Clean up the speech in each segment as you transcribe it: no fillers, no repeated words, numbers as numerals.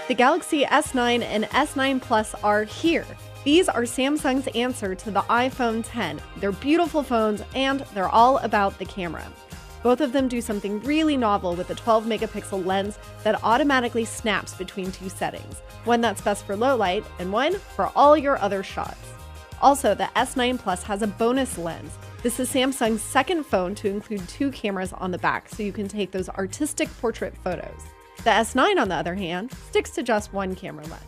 The Galaxy S9 and S9 Plus are here. These are Samsung's answer to the iPhone X. They're beautiful phones, and they're all about the camera. Both of them do something really novel with a 12-megapixel lens that automatically snaps between two settings, one that's best for low light and one for all your other shots. Also, the S9 Plus has a bonus lens. This is Samsung's second phone to include two cameras on the back, so you can take those artistic portrait photos. The S9, on the other hand, sticks to just one camera lens.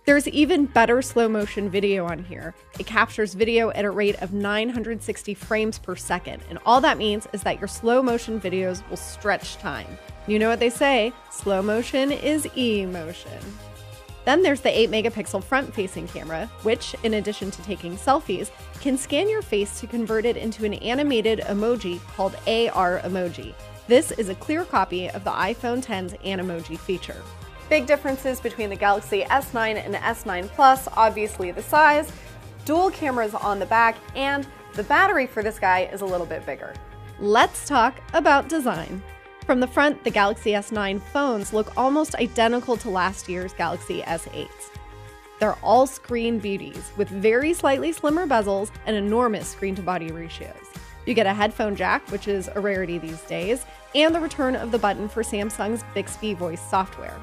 There's even better slow-motion video on here. It captures video at a rate of 960 frames per second, and all that means is that your slow-motion videos will stretch time. You know what they say, slow motion is emotion. Then there's the 8-megapixel front-facing camera, which, in addition to taking selfies, can scan your face to convert it into an animated emoji called AR emoji. This is a clear copy of the iPhone X's Animoji feature. Big differences between the Galaxy S9 and S9 Plus, obviously the size, dual cameras on the back, and the battery for this guy is a little bit bigger. Let's talk about design. From the front, the Galaxy S9 phones look almost identical to last year's Galaxy S8s. They're all screen beauties, with very slightly slimmer bezels and enormous screen-to-body ratios. You get a headphone jack, which is a rarity these days, and the return of the button for Samsung's Bixby voice software.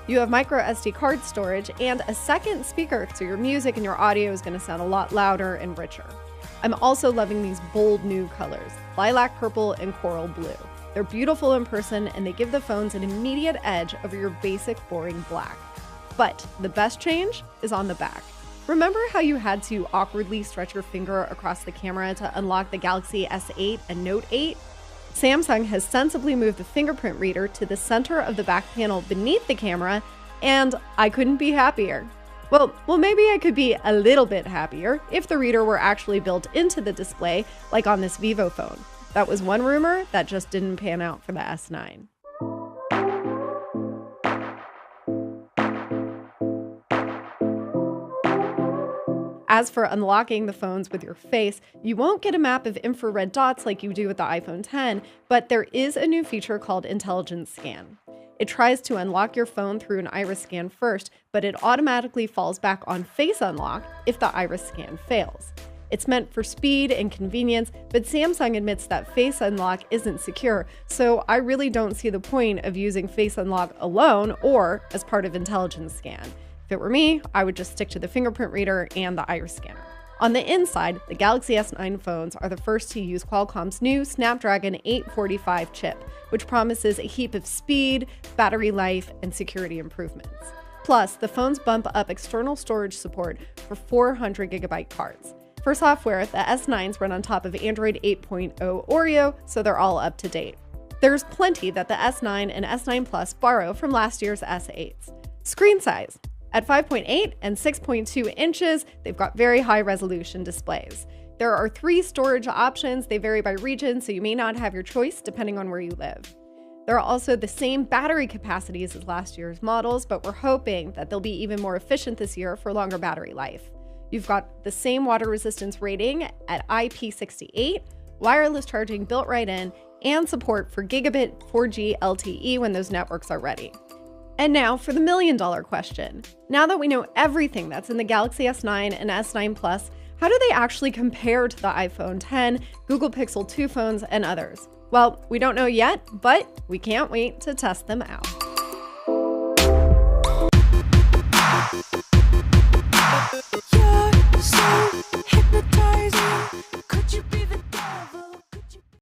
You have microSD card storage and a second speaker, so your music and your audio is going to sound a lot louder and richer. I'm also loving these bold new colors, lilac purple and coral blue. They're beautiful in person, and they give the phones an immediate edge over your basic boring black. But the best change is on the back. Remember how you had to awkwardly stretch your finger across the camera to unlock the Galaxy S8 and Note 8? Samsung has sensibly moved the fingerprint reader to the center of the back panel beneath the camera, and I couldn't be happier. Well, maybe I could be a little bit happier if the reader were actually built into the display, like on this Vivo phone. That was one rumor that just didn't pan out for the S9. As for unlocking the phones with your face, you won't get a map of infrared dots like you do with the iPhone X, but there is a new feature called Intelligent Scan. It tries to unlock your phone through an iris scan first, but it automatically falls back on face unlock if the iris scan fails. It's meant for speed and convenience, but Samsung admits that face unlock isn't secure, so I really don't see the point of using face unlock alone or as part of Intelligent Scan. If it were me, I would just stick to the fingerprint reader and the iris scanner. On the inside, the Galaxy S9 phones are the first to use Qualcomm's new Snapdragon 845 chip, which promises a heap of speed, battery life, and security improvements. Plus, the phones bump up external storage support for 400GB cards. For software, the S9s run on top of Android 8.0 Oreo, so they're all up to date. There's plenty that the S9 and S9 Plus borrow from last year's S8s. Screen size. At 5.8 and 6.2 inches, they've got very high resolution displays. There are 3 storage options. They vary by region, so you may not have your choice depending on where you live. There are also the same battery capacities as last year's models, but we're hoping that they'll be even more efficient this year for longer battery life. You've got the same water resistance rating at IP68, wireless charging built right in, and support for gigabit 4G LTE when those networks are ready. And now for the million-dollar question. Now that we know everything that's in the Galaxy S9 and S9 Plus, how do they actually compare to the iPhone X, Google Pixel 2 phones, and others? Well, we don't know yet, but we can't wait to test them out.